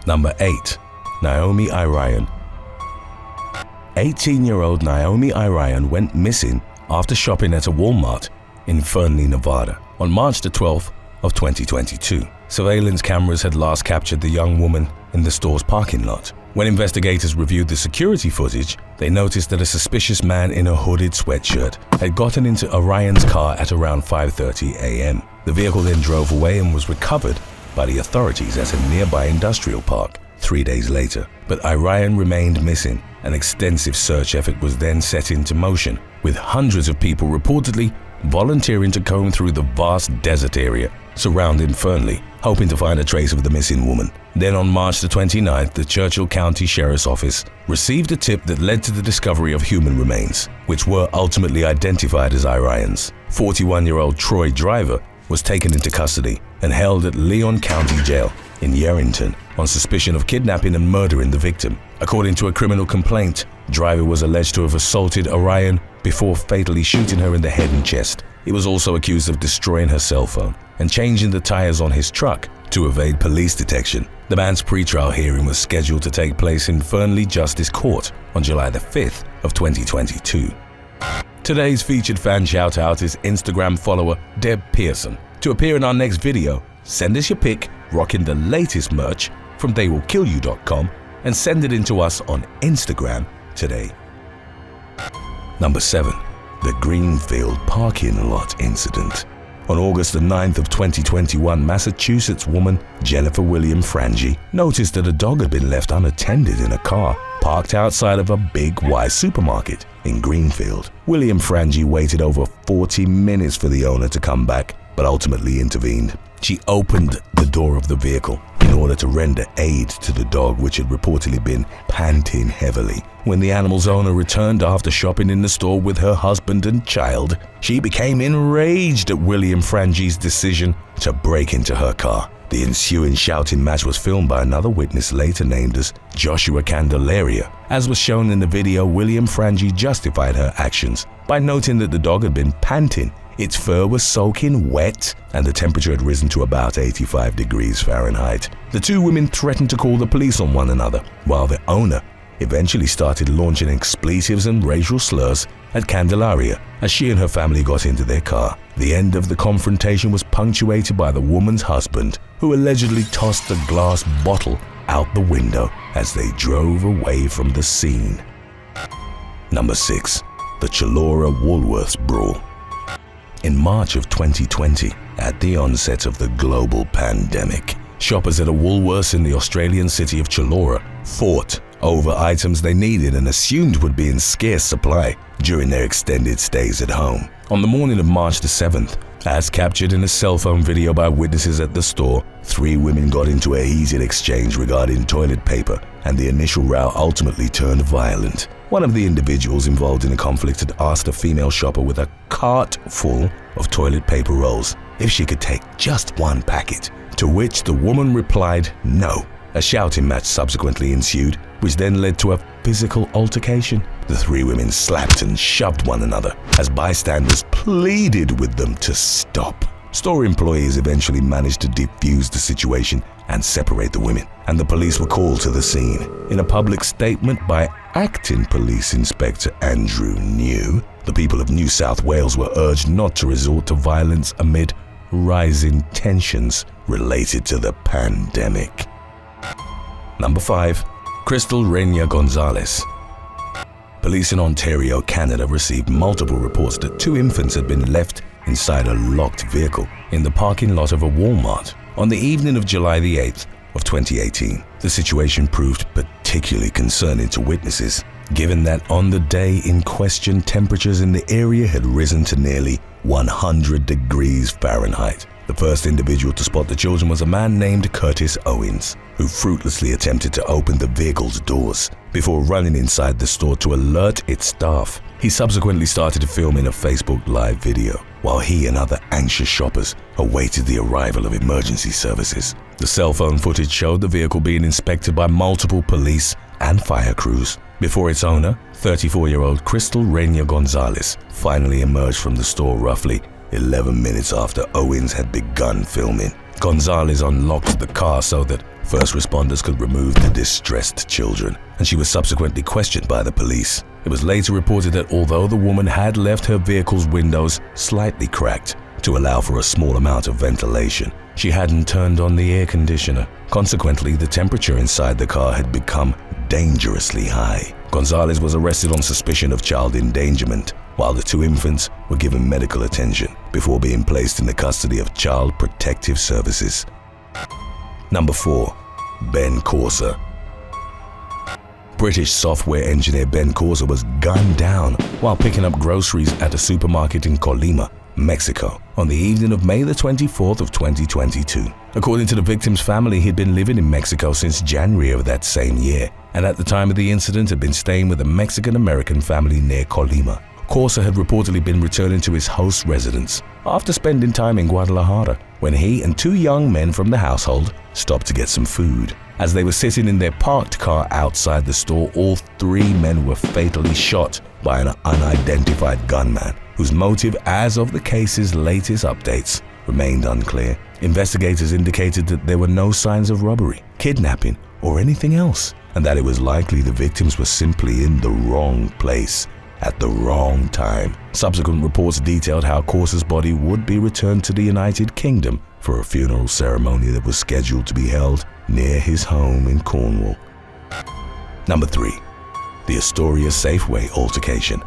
Number 8. Naomi Irion. 18-year-old Naomi Irion went missing after shopping at a Walmart in Fernley, Nevada on March the 12th of 2022. Surveillance cameras had last captured the young woman in the store's parking lot. When investigators reviewed the security footage, they noticed that a suspicious man in a hooded sweatshirt had gotten into Irion's car at around 5:30 a.m. The vehicle then drove away and was recovered by the authorities at a nearby industrial park 3 days later. But Irion remained missing. An extensive search effort was then set into motion, with hundreds of people reportedly volunteering to comb through the vast desert area surrounding Fernley, hoping to find a trace of the missing woman. Then on March the 29th, the Churchill County Sheriff's Office received a tip that led to the discovery of human remains, which were ultimately identified as Irion's. 41-year-old Troy Driver was taken into custody and held at Leon County Jail in Yerington on suspicion of kidnapping and murdering the victim. According to a criminal complaint, Driver was alleged to have assaulted Irion before fatally shooting her in the head and chest. He was also accused of destroying her cell phone and changing the tires on his truck to evade police detection. The man's pretrial hearing was scheduled to take place in Fernley Justice Court on July the 5th of 2022. Today's featured fan shout-out is Instagram follower Deb Pearson. To appear in our next video, send us your pic rocking the latest merch from theywillkillyou.com and send it in to us on Instagram today. Number 7. The Greenfield parking lot incident. On August the 9th of 2021, Massachusetts woman Jennifer William Frangie noticed that a dog had been left unattended in a car parked outside of a Big Y supermarket in Greenfield. William Frangie waited over 40 minutes for the owner to come back, but ultimately intervened. She opened the door of the vehicle in order to render aid to the dog, which had reportedly been panting heavily. When the animal's owner returned after shopping in the store with her husband and child, she became enraged at William Frangie's decision to break into her car. The ensuing shouting match was filmed by another witness later named as Joshua Candelaria. As was shown in the video, William Frangie justified her actions by noting that the dog had been panting. Its fur was soaking wet and the temperature had risen to about 85 degrees Fahrenheit. The two women threatened to call the police on one another, while the owner eventually started launching expletives and racial slurs at Candelaria as she and her family got into their car. The end of the confrontation was punctuated by the woman's husband, who allegedly tossed the glass bottle out the window as they drove away from the scene. Number 6. The Chullora Woolworths Brawl. In March of 2020, at the onset of the global pandemic, shoppers at a Woolworths in the Australian city of Chullora fought over items they needed and assumed would be in scarce supply during their extended stays at home. On the morning of March the 7th, as captured in a cell phone video by witnesses at the store, 3 women got into a heated exchange regarding toilet paper, and the initial row ultimately turned violent. One of the individuals involved in the conflict had asked a female shopper with a cart full of toilet paper rolls if she could take just one packet, to which the woman replied no. A shouting match subsequently ensued, which then led to a physical altercation. The 3 women slapped and shoved one another as bystanders pleaded with them to stop. Store employees eventually managed to defuse the situation and separate the women, and the police were called to the scene. In a public statement by Acting Police Inspector Andrew New, the people of New South Wales were urged not to resort to violence amid rising tensions related to the pandemic. Number 5. Crystal Reynia Gonzalez. Police in Ontario, Canada received multiple reports that 2 infants had been left inside a locked vehicle in the parking lot of a Walmart on the evening of July the 8th of 2018. The situation proved particularly concerning to witnesses, given that on the day in question, temperatures in the area had risen to nearly 100 degrees Fahrenheit. The first individual to spot the children was a man named Curtis Owens, who fruitlessly attempted to open the vehicle's doors before running inside the store to alert its staff. He subsequently started filming a Facebook Live video while he and other anxious shoppers awaited the arrival of emergency services. The cell phone footage showed the vehicle being inspected by multiple police and fire crews before its owner, 34-year-old Crystal Reynia Gonzalez, finally emerged from the store roughly 11 minutes after Owens had begun filming. Gonzalez unlocked the car so that First responders could remove the distressed children, and she was subsequently questioned by the police. It was later reported that although the woman had left her vehicle's windows slightly cracked to allow for a small amount of ventilation, she hadn't turned on the air conditioner. Consequently, the temperature inside the car had become dangerously high. Gonzalez was arrested on suspicion of child endangerment, while the two infants were given medical attention before being placed in the custody of Child Protective Services. Number 4. Ben Corsa. British software engineer Ben Corsa was gunned down while picking up groceries at a supermarket in Colima, Mexico, on the evening of May the 24th of 2022. According to the victim's family, he'd been living in Mexico since January of that same year, and at the time of the incident had been staying with a Mexican-American family near Colima. Corsa had reportedly been returning to his host's residence after spending time in Guadalajara when he and two young men from the household stopped to get some food. As they were sitting in their parked car outside the store, all three men were fatally shot by an unidentified gunman, whose motive, as of the case's latest updates, remained unclear. Investigators indicated that there were no signs of robbery, kidnapping, or anything else, and that it was likely the victims were simply in the wrong place at the wrong time. Subsequent reports detailed how Corsa's body would be returned to the United Kingdom for a funeral ceremony that was scheduled to be held near his home in Cornwall. Number 3. The Astoria Safeway altercation.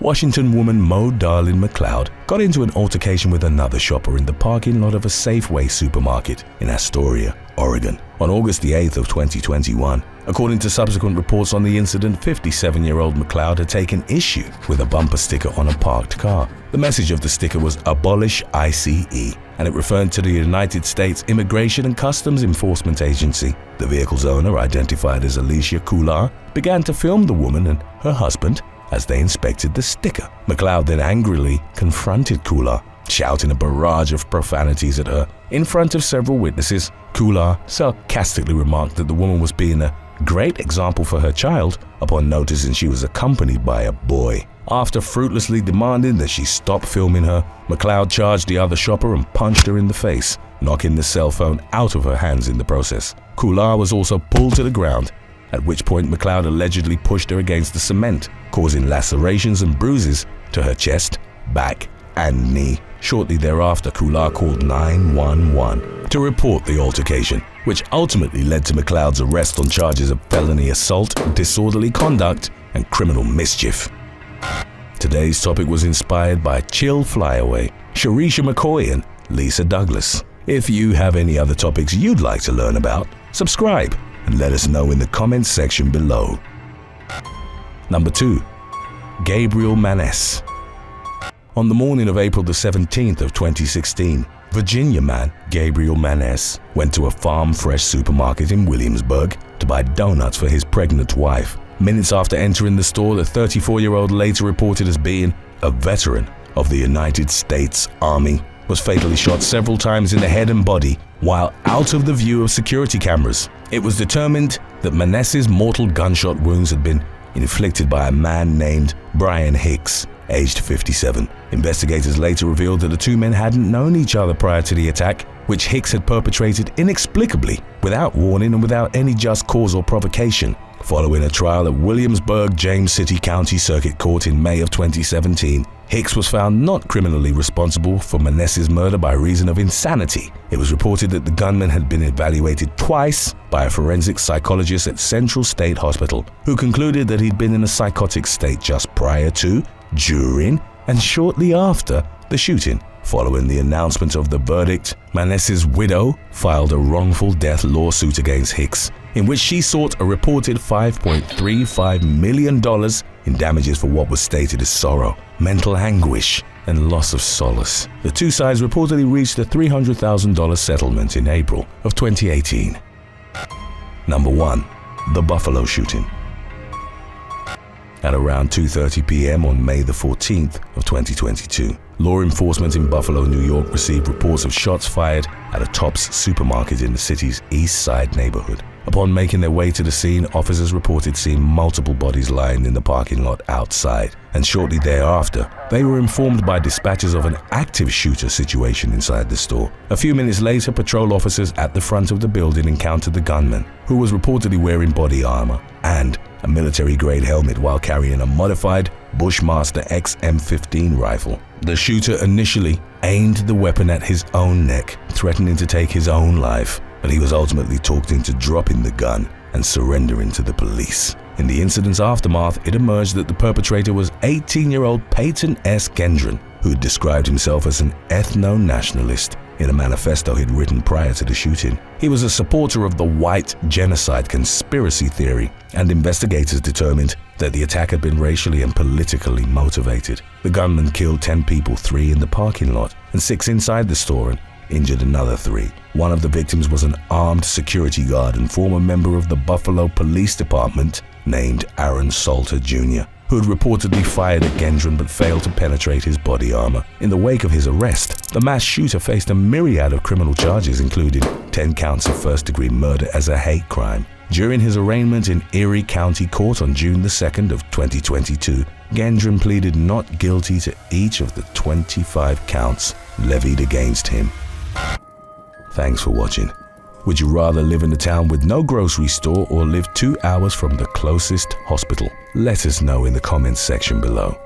Washington woman Mo Darlene McLeod got into an altercation with another shopper in the parking lot of a Safeway supermarket in Astoria, Oregon, on August the 8th of 2021. According to subsequent reports on the incident, 57-year-old McLeod had taken issue with a bumper sticker on a parked car. The message of the sticker was "Abolish ICE," and it referred to the United States Immigration and Customs Enforcement Agency. The vehicle's owner, identified as Alicia Kular, began to film the woman and her husband as they inspected the sticker. McLeod then angrily confronted Kular, shouting a barrage of profanities at her. In front of several witnesses, Kular sarcastically remarked that the woman was being a great example for her child upon noticing she was accompanied by a boy. After fruitlessly demanding that she stop filming her, McLeod charged the other shopper and punched her in the face, knocking the cell phone out of her hands in the process. Kular was also pulled to the ground, at which point McLeod allegedly pushed her against the cement, causing lacerations and bruises to her chest, back, and knee. Shortly thereafter, Kular called 911 to report the altercation, which ultimately led to McLeod's arrest on charges of felony assault, disorderly conduct, and criminal mischief. Today's topic was inspired by Chill Flyaway, Sharisha McCoy, and Lisa Douglas. If you have any other topics you'd like to learn about, subscribe and let us know in the comments section below. Number 2. Gabriel Manis. On the morning of April the 17th of 2016, Virginia man Gabriel Manis went to a Farm Fresh supermarket in Williamsburg to buy donuts for his pregnant wife. Minutes after entering the store, the 34-year-old, later reported as being a veteran of the United States Army, was fatally shot several times in the head and body while out of the view of security cameras. It was determined that Manis's mortal gunshot wounds had been inflicted by a man named Brian Hicks, aged 57. Investigators later revealed that the two men hadn't known each other prior to the attack, which Hicks had perpetrated inexplicably, without warning and without any just cause or provocation. Following a trial at Williamsburg James City County Circuit Court in May of 2017, Hicks was found not criminally responsible for Manis's murder by reason of insanity. It was reported that the gunman had been evaluated twice by a forensic psychologist at Central State Hospital, who concluded that he'd been in a psychotic state just prior to, during, and shortly after the shooting. Following the announcement of the verdict, Manis's widow filed a wrongful death lawsuit against Hicks, in which she sought a reported $5.35 million in damages for what was stated as sorrow, mental anguish, and loss of solace. The two sides reportedly reached a $300,000 settlement in April of 2018. Number 1. The Buffalo shooting. At around 2:30 p.m. on May the 14th of 2022, law enforcement in Buffalo, New York received reports of shots fired at a Tops supermarket in the city's East Side neighborhood. Upon making their way to the scene, officers reported seeing multiple bodies lying in the parking lot outside, and shortly thereafter, they were informed by dispatchers of an active shooter situation inside the store. A few minutes later, patrol officers at the front of the building encountered the gunman, who was reportedly wearing body armor and a military-grade helmet while carrying a modified Bushmaster XM15 rifle. The shooter initially aimed the weapon at his own neck, threatening to take his own life, but he was ultimately talked into dropping the gun and surrendering to the police. In the incident's aftermath, it emerged that the perpetrator was 18-year-old Peyton S. Gendron, who had described himself as an ethno-nationalist in a manifesto he'd written prior to the shooting. He was a supporter of the white genocide conspiracy theory, and investigators determined that the attack had been racially and politically motivated. The gunman killed 10 people, 3 in the parking lot and 6 inside the store, and injured another 3. One of the victims was an armed security guard and former member of the Buffalo Police Department named Aaron Salter Jr., who had reportedly fired at Gendron but failed to penetrate his body armor. In the wake of his arrest, the mass shooter faced a myriad of criminal charges, including 10 counts of first-degree murder as a hate crime. During his arraignment in Erie County Court on June 2nd of 2022, Gendron pleaded not guilty to each of the 25 counts levied against him. Thanks for watching. Would you rather live in a town with no grocery store or live 2 hours from the closest hospital? Let us know in the comments section below.